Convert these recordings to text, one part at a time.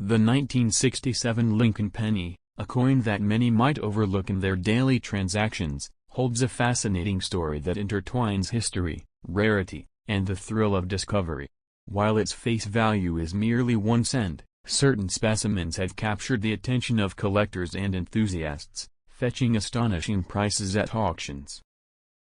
The 1967 Lincoln penny, a coin that many might overlook in their daily transactions, holds a fascinating story that intertwines history, rarity, and the thrill of discovery. While its face value is merely 1 cent, certain specimens have captured the attention of collectors and enthusiasts, fetching astonishing prices at auctions.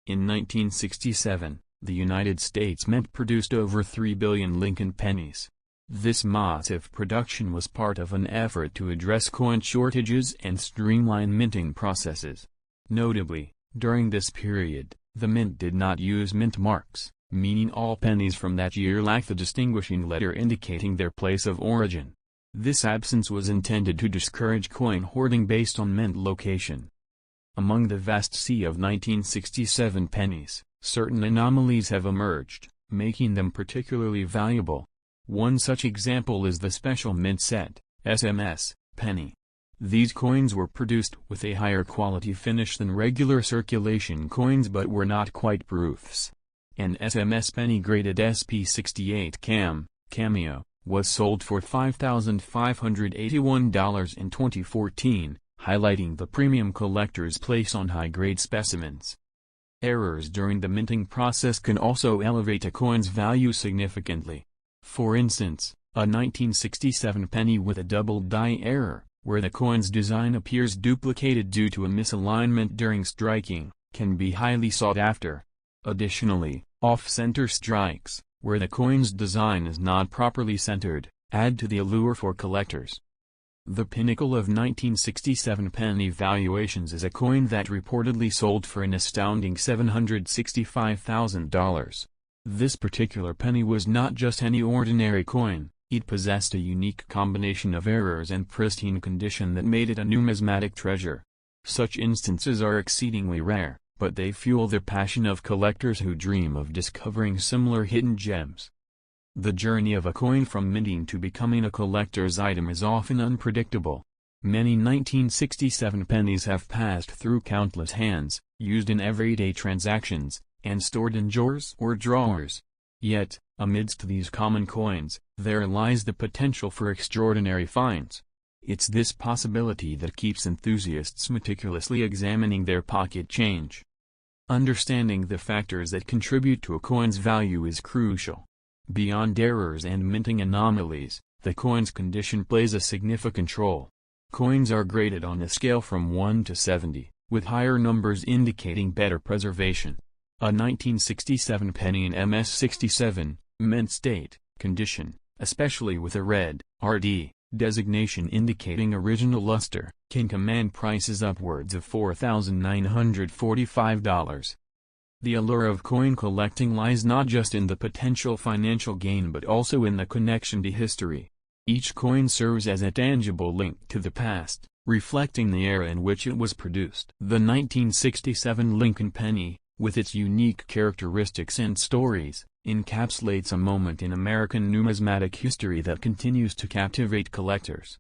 In 1967, the United States Mint produced over 3 billion Lincoln pennies. This massive production was part of an effort to address coin shortages and streamline minting processes. Notably, during this period, the mint did not use mint marks, meaning all pennies from that year lacked the distinguishing letter indicating their place of origin. This absence was intended to discourage coin hoarding based on mint location. Among the vast sea of 1967 pennies, certain anomalies have emerged, making them particularly valuable. One such example is the Special Mint Set, SMS, penny. These coins were produced with a higher quality finish than regular circulation coins but were not quite proofs. An SMS penny graded SP68 Cameo, was sold for $5,581 in 2014, highlighting the premium collectors place on high-grade specimens. Errors during the minting process can also elevate a coin's value significantly. For instance, a 1967 penny with a double die error, where the coin's design appears duplicated due to a misalignment during striking, can be highly sought after. Additionally, off-center strikes, where the coin's design is not properly centered, add to the allure for collectors. The pinnacle of 1967 penny valuations is a coin that reportedly sold for an astounding $765,000. This particular penny was not just any ordinary coin, it possessed a unique combination of errors and pristine condition that made it a numismatic treasure. Such instances are exceedingly rare, but they fuel the passion of collectors who dream of discovering similar hidden gems. The journey of a coin from minting to becoming a collector's item is often unpredictable. Many 1967 pennies have passed through countless hands, used in everyday transactions, and stored in drawers or drawers. Yet, amidst these common coins, there lies the potential for extraordinary finds. It's this possibility that keeps enthusiasts meticulously examining their pocket change. Understanding the factors that contribute to a coin's value is crucial. Beyond errors and minting anomalies, the coin's condition plays a significant role. Coins are graded on a scale from 1 to 70, with higher numbers indicating better preservation. A 1967 penny in MS67, mint state, condition, especially with a red, RD, designation indicating original luster, can command prices upwards of $4,945. The allure of coin collecting lies not just in the potential financial gain but also in the connection to history. Each coin serves as a tangible link to the past, reflecting the era in which it was produced. The 1967 Lincoln penny, with its unique characteristics and stories, encapsulates a moment in American numismatic history that continues to captivate collectors.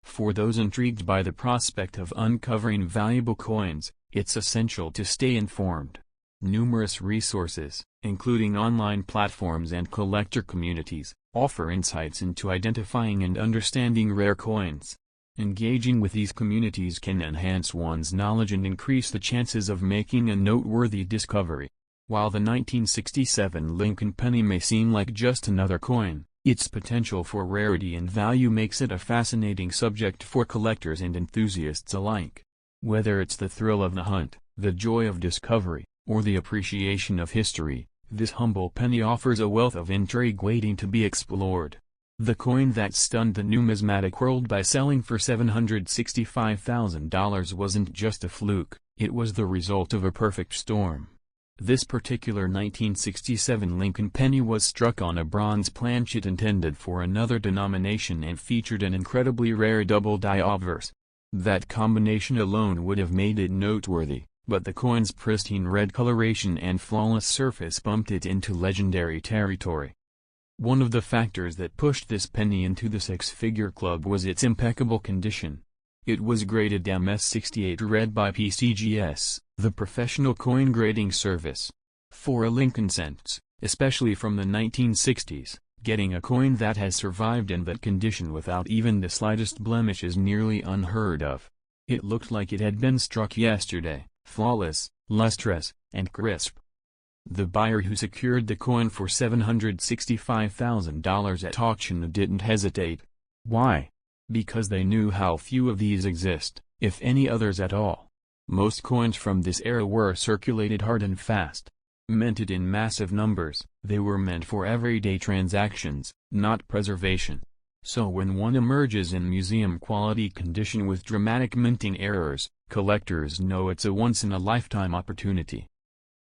For those intrigued by the prospect of uncovering valuable coins, it's essential to stay informed. Numerous resources, including online platforms and collector communities, offer insights into identifying and understanding rare coins. Engaging with these communities can enhance one's knowledge and increase the chances of making a noteworthy discovery. While the 1967 Lincoln penny may seem like just another coin, its potential for rarity and value makes it a fascinating subject for collectors and enthusiasts alike. Whether it's the thrill of the hunt, the joy of discovery, or the appreciation of history, this humble penny offers a wealth of intrigue waiting to be explored. The coin that stunned the numismatic world by selling for $765,000 wasn't just a fluke, it was the result of a perfect storm. This particular 1967 Lincoln penny was struck on a bronze planchet intended for another denomination and featured an incredibly rare double die obverse. That combination alone would have made it noteworthy, but the coin's pristine red coloration and flawless surface bumped it into legendary territory. One of the factors that pushed this penny into the six-figure club was its impeccable condition. It was graded MS68 Red by PCGS, the professional coin grading service. For a Lincoln cents, especially from the 1960s, Getting a coin that has survived in that condition without even the slightest blemish is nearly unheard of. It looked like it had been struck yesterday, flawless, lustrous, and crisp. The buyer who secured the coin for $765,000 at auction didn't hesitate. Why? Because they knew how few of these exist, if any others at all. Most coins from this era were circulated hard and fast. Minted in massive numbers, they were meant for everyday transactions, not preservation. So when one emerges in museum-quality condition with dramatic minting errors, collectors know it's a once-in-a-lifetime opportunity.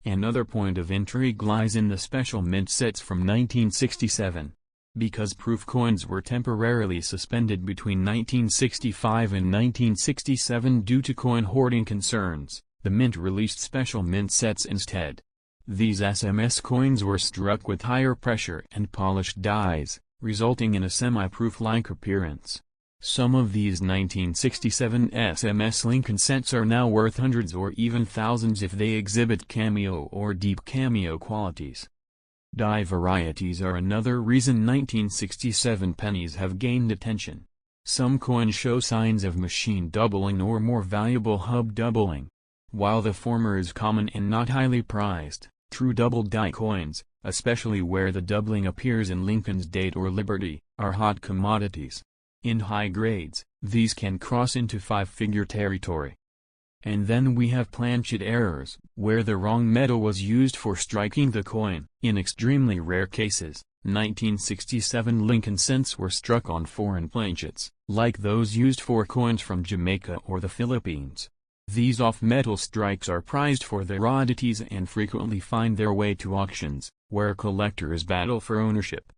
Another point of intrigue lies in the special mint sets from 1967. Because proof coins were temporarily suspended between 1965 and 1967 due to coin hoarding concerns, the mint released special mint sets instead. These SMS coins were struck with higher pressure and polished dies, resulting in a semi-proof-like appearance. Some of these 1967 SMS Lincoln sets are now worth hundreds or even thousands if they exhibit cameo or deep cameo qualities. Die varieties are another reason 1967 pennies have gained attention. Some coins show signs of machine doubling or more valuable hub doubling. While the former is common and not highly prized, true double die coins, especially where the doubling appears in Lincoln's date or Liberty, are hot commodities. In high grades, these can cross into five-figure territory. And then we have planchet errors, where the wrong metal was used for striking the coin. In extremely rare cases, 1967 Lincoln cents were struck on foreign planchets, like those used for coins from Jamaica or the Philippines. These off-metal strikes are prized for their oddities and frequently find their way to auctions, where collectors battle for ownership.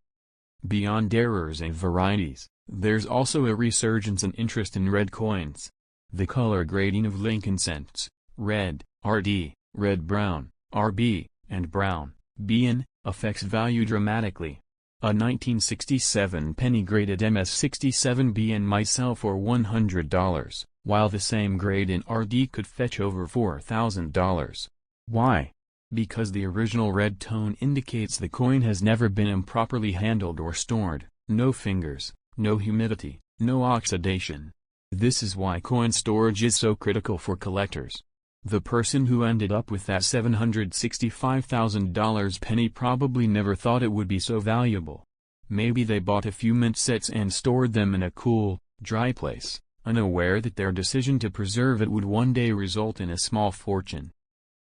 Beyond errors and varieties, there's also a resurgence in interest in red coins. The color grading of Lincoln cents, red, RD, red-brown, RB, and brown, BN, affects value dramatically. A 1967 penny graded MS67BN might sell for $100, while the same grade in RD could fetch over $4,000. Why? Because the original red tone indicates the coin has never been improperly handled or stored, no fingers, no humidity, no oxidation. This is why coin storage is so critical for collectors. The person who ended up with that $765,000 penny probably never thought it would be so valuable. Maybe they bought a few mint sets and stored them in a cool, dry place, unaware that their decision to preserve it would one day result in a small fortune.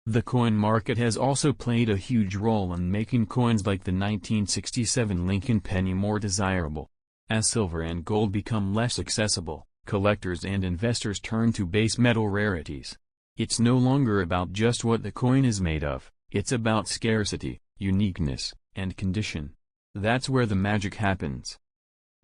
The coin market has also played a huge role in making coins like the 1967 Lincoln penny more desirable. As silver and gold become less accessible, collectors and investors turn to base metal rarities. It's no longer about just what the coin is made of, it's about scarcity, uniqueness, and condition. That's where the magic happens.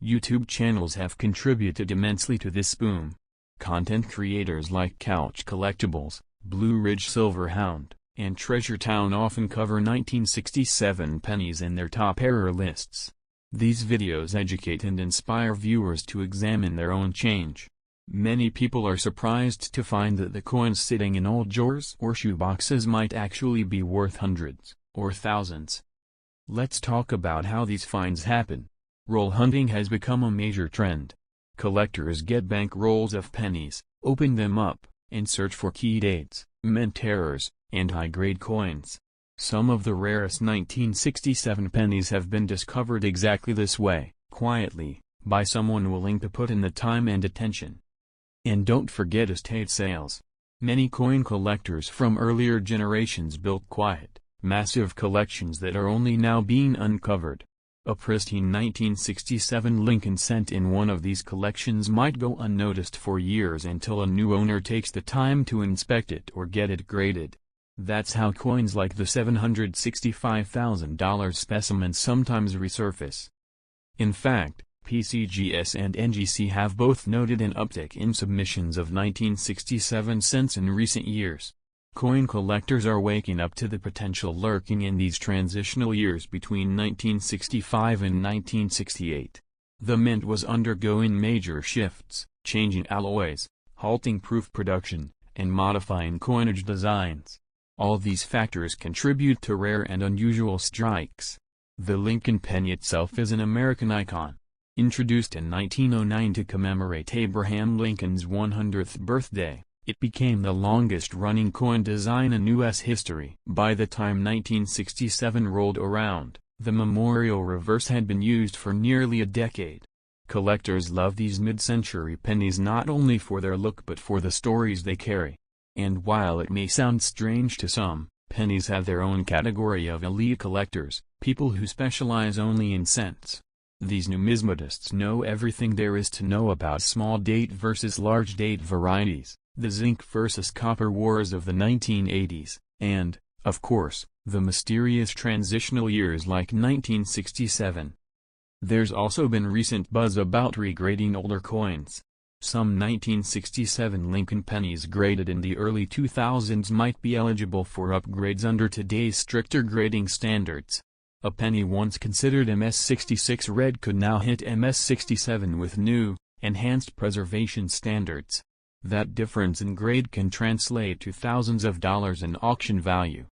YouTube channels have contributed immensely to this boom. Content creators like Couch Collectibles, Blue Ridge Silverhound, and Treasure Town often cover 1967 pennies in their top error lists. These videos educate and inspire viewers to examine their own change. Many people are surprised to find that the coins sitting in old drawers or shoeboxes might actually be worth hundreds, or thousands. Let's talk about how these finds happen. Roll hunting has become a major trend. Collectors get bank rolls of pennies, open them up, and search for key dates, mint errors, and high-grade coins. Some of the rarest 1967 pennies have been discovered exactly this way, quietly, by someone willing to put in the time and attention. And don't forget estate sales. Many coin collectors from earlier generations built quiet, massive collections that are only now being uncovered. A pristine 1967 Lincoln cent in one of these collections might go unnoticed for years until a new owner takes the time to inspect it or get it graded. That's how coins like the $765,000 specimen sometimes resurface. In fact, PCGS and NGC have both noted an uptick in submissions of 1967 cents in recent years. Coin collectors are waking up to the potential lurking in these transitional years between 1965 and 1968. The mint was undergoing major shifts, changing alloys, halting proof production, and modifying coinage designs. All these factors contribute to rare and unusual strikes. The Lincoln penny itself is an American icon. Introduced in 1909 to commemorate Abraham Lincoln's 100th birthday, it became the longest-running coin design in U.S. history. By the time 1967 rolled around, the memorial reverse had been used for nearly a decade. Collectors love these mid-century pennies not only for their look but for the stories they carry. And while it may sound strange to some, pennies have their own category of elite collectors, people who specialize only in cents. These numismatists know everything there is to know about small date versus large date varieties, the zinc versus copper wars of the 1980s, and, of course, the mysterious transitional years like 1967. There's also been recent buzz about regrading older coins. Some 1967 Lincoln pennies graded in the early 2000s might be eligible for upgrades under today's stricter grading standards. A penny once considered MS-66 red could now hit MS-67 with new, enhanced preservation standards. That difference in grade can translate to thousands of dollars in auction value.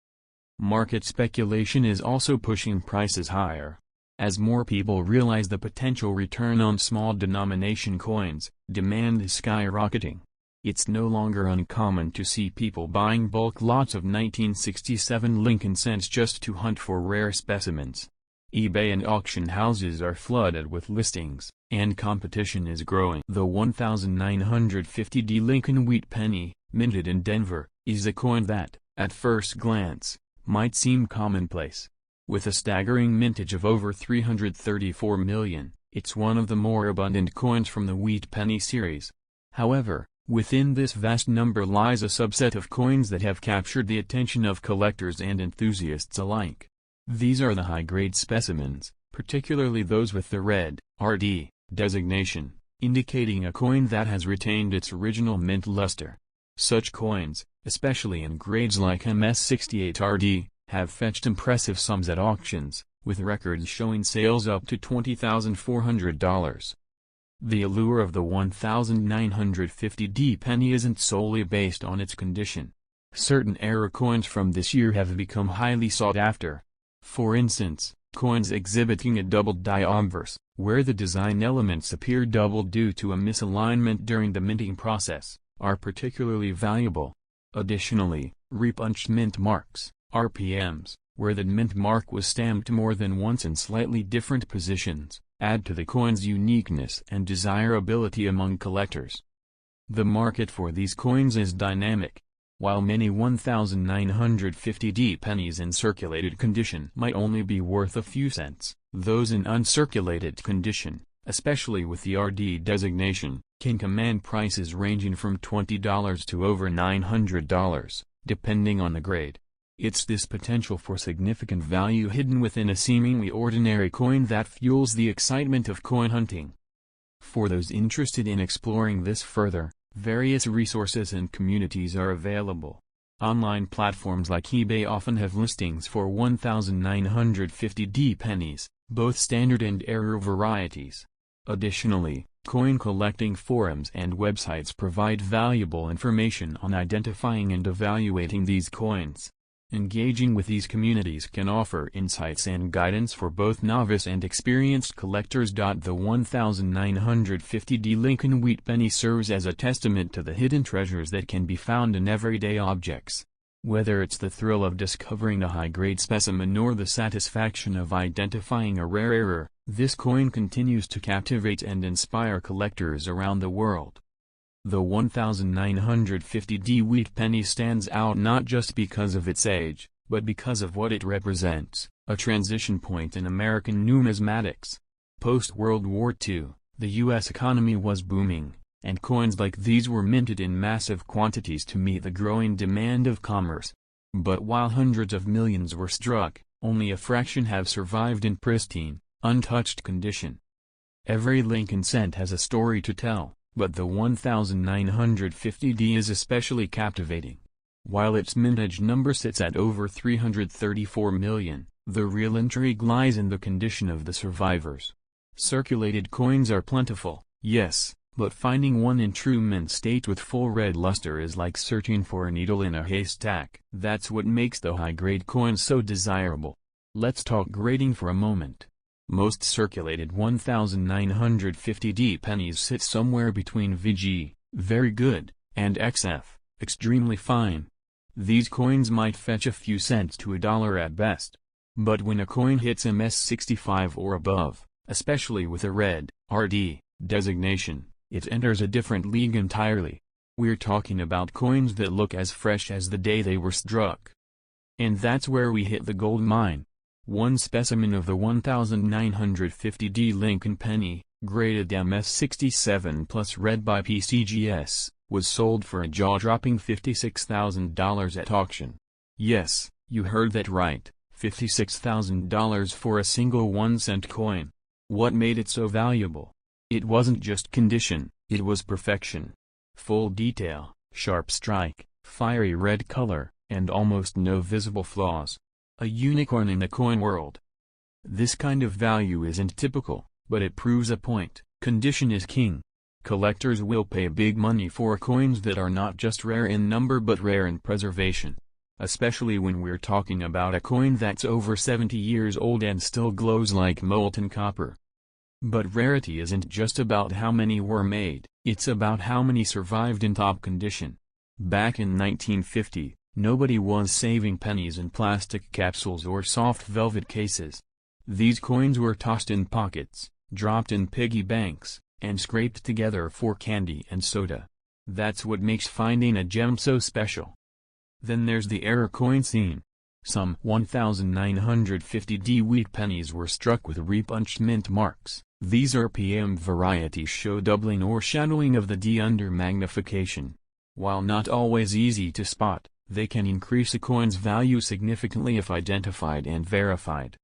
Market speculation is also pushing prices higher. As more people realize the potential return on small denomination coins, demand is skyrocketing. It's no longer uncommon to see people buying bulk lots of 1967 Lincoln cents just to hunt for rare specimens. eBay and auction houses are flooded with listings, and competition is growing. The 1950D Lincoln Wheat Penny, minted in Denver, is a coin that, at first glance, might seem commonplace. With a staggering mintage of over 334 million, it's one of the more abundant coins from the Wheat Penny series. However, within this vast number lies a subset of coins that have captured the attention of collectors and enthusiasts alike. These are the high-grade specimens, particularly those with the red RD designation, indicating a coin that has retained its original mint luster. Such coins, especially in grades like MS-68 RD, have fetched impressive sums at auctions, with records showing sales up to $20,400. The allure of the 1950D penny isn't solely based on its condition. Certain era coins from this year have become highly sought after. For instance, coins exhibiting a doubled die obverse, where the design elements appear doubled due to a misalignment during the minting process, are particularly valuable. Additionally, repunched mint marks, RPMs, where the mint mark was stamped more than once in slightly different positions, add to the coin's uniqueness and desirability among collectors. The market for these coins is dynamic. While many 1950D pennies in circulated condition might only be worth a few cents, those in uncirculated condition, especially with the RD designation, can command prices ranging from $20 to over $900, depending on the grade. It's this potential for significant value hidden within a seemingly ordinary coin that fuels the excitement of coin hunting. For those interested in exploring this further, various resources and communities are available. Online platforms like eBay often have listings for 1950D pennies, both standard and error varieties. Additionally, coin collecting forums and websites provide valuable information on identifying and evaluating these coins. Engaging with these communities can offer insights and guidance for both novice and experienced collectors. The 1950D Lincoln Wheat Penny serves as a testament to the hidden treasures that can be found in everyday objects. Whether it's the thrill of discovering a high-grade specimen or the satisfaction of identifying a rare error, this coin continues to captivate and inspire collectors around the world. The 1950D Wheat Penny stands out not just because of its age, but because of what it represents, a transition point in American numismatics. Post-World War II, the U.S. economy was booming, and coins like these were minted in massive quantities to meet the growing demand of commerce. But while hundreds of millions were struck, only a fraction have survived in pristine, untouched condition. Every Lincoln cent has a story to tell, but the 1950D is especially captivating. While its mintage number sits at over 334 million, the real intrigue lies in the condition of the survivors. Circulated coins are plentiful, yes, but finding one in true mint state with full red luster is like searching for a needle in a haystack. That's what makes the high-grade coins so desirable. Let's talk grading for a moment. Most circulated 1950D pennies sit somewhere between VG, very good, and XF, extremely fine. These coins might fetch a few cents to $1 at best. But when a coin hits MS65 or above, especially with a red, RD, designation, it enters a different league entirely. We're talking about coins that look as fresh as the day they were struck. And that's where we hit the gold mine. One specimen of the 1950D Lincoln penny, graded MS67 plus read by PCGS, was sold for a jaw-dropping $56,000 at auction. Yes, you heard that right, $56,000 for a single 1-cent coin. What made it so valuable? It wasn't just condition, it was perfection. Full detail, sharp strike, fiery red color, and almost no visible flaws. A unicorn in the coin world. This kind of value isn't typical, but it proves a point: condition is king. Collectors will pay big money for coins that are not just rare in number but rare in preservation. Especially when we're talking about a coin that's over 70 years old and still glows like molten copper. But rarity isn't just about how many were made, it's about how many survived in top condition. Back in 1950, nobody was saving pennies in plastic capsules or soft velvet cases. These coins were tossed in pockets, dropped in piggy banks, and scraped together for candy and soda. That's what makes finding a gem so special. Then there's the error coin scene. Some 1950D wheat pennies were struck with repunched mint marks. These RPM varieties show doubling or shadowing of the D under magnification. While not always easy to spot, they can increase a coin's value significantly if identified and verified.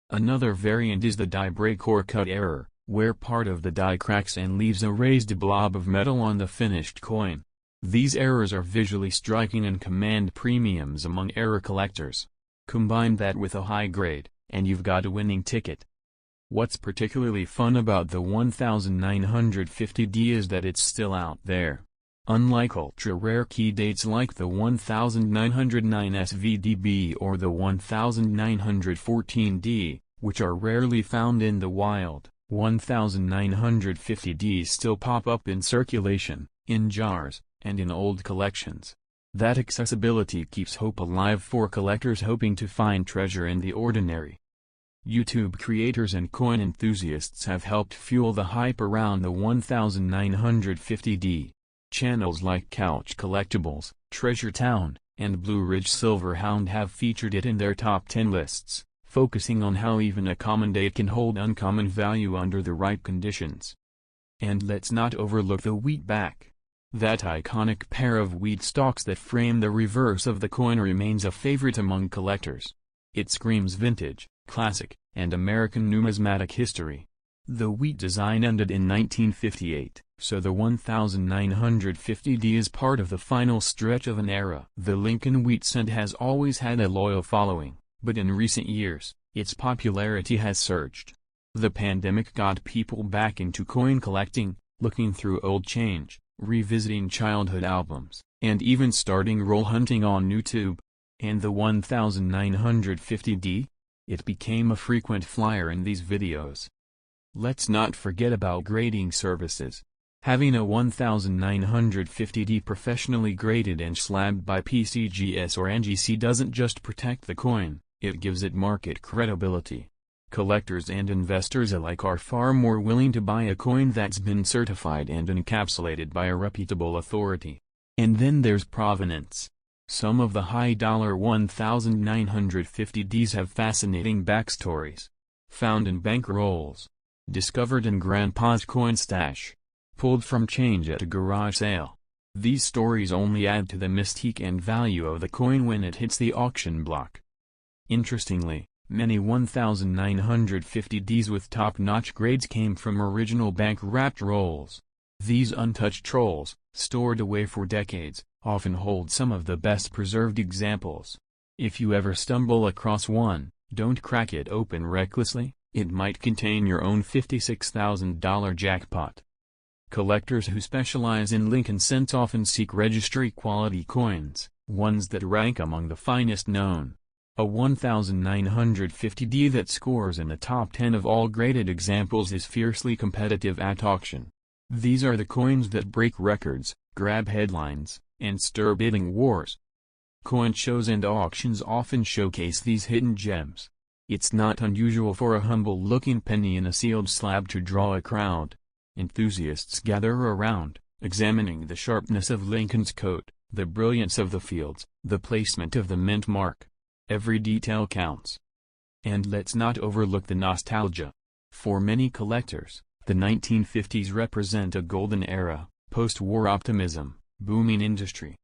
Another variant is the die break or cut error, where part of the die cracks and leaves a raised blob of metal on the finished coin. These errors are visually striking and command premiums among error collectors. Combine that with a high grade, and you've got a winning ticket. What's particularly fun about the 1950D is that it's still out there. Unlike ultra-rare key dates like the 1909 SVDB or the 1914D, which are rarely found in the wild, 1950Ds still pop up in circulation, in jars, and in old collections. That accessibility keeps hope alive for collectors hoping to find treasure in the ordinary. YouTube creators and coin enthusiasts have helped fuel the hype around the 1950D. Channels like Couch Collectibles, Treasure Town, and Blue Ridge Silverhound have featured it in their top 10 lists, focusing on how even a common date can hold uncommon value under the right conditions. And let's not overlook the wheatback. That iconic pair of wheat stalks that frame the reverse of the coin remains a favorite among collectors. It screams vintage, classic, and American numismatic history. The wheat design ended in 1958, so the 1950D is part of the final stretch of an era. The Lincoln wheat cent has always had a loyal following, but in recent years, its popularity has surged. The pandemic got people back into coin collecting, looking through old change, revisiting childhood albums, and even starting roll hunting on YouTube. And the 1950D? It became a frequent flyer in these videos. Let's not forget about grading services. Having a 1950D professionally graded and slabbed by PCGS or NGC doesn't just protect the coin, it gives it market credibility. Collectors and investors alike are far more willing to buy a coin that's been certified and encapsulated by a reputable authority. And then there's provenance. Some of the high-dollar 1950Ds have fascinating backstories. Found in bank rolls. Discovered in Grandpa's coin stash. Pulled from change at a garage sale. These stories only add to the mystique and value of the coin when it hits the auction block. Interestingly, many 1950Ds with top-notch grades came from original bank-wrapped rolls. These untouched rolls, stored away for decades, often hold some of the best-preserved examples. If you ever stumble across one, don't crack it open recklessly, it might contain your own $56,000 jackpot. Collectors who specialize in Lincoln cents often seek registry-quality coins, ones that rank among the finest known. A 1950D that scores in the top 10 of all graded examples is fiercely competitive at auction. These are the coins that break records, grab headlines, and stir bidding wars. Coin shows and auctions often showcase these hidden gems. It's not unusual for a humble-looking penny in a sealed slab to draw a crowd. Enthusiasts gather around, examining the sharpness of Lincoln's coat, the brilliance of the fields, the placement of the mint mark. Every detail counts. And let's not overlook the nostalgia. For many collectors, the 1950s represent a golden era, post-war optimism, booming industry,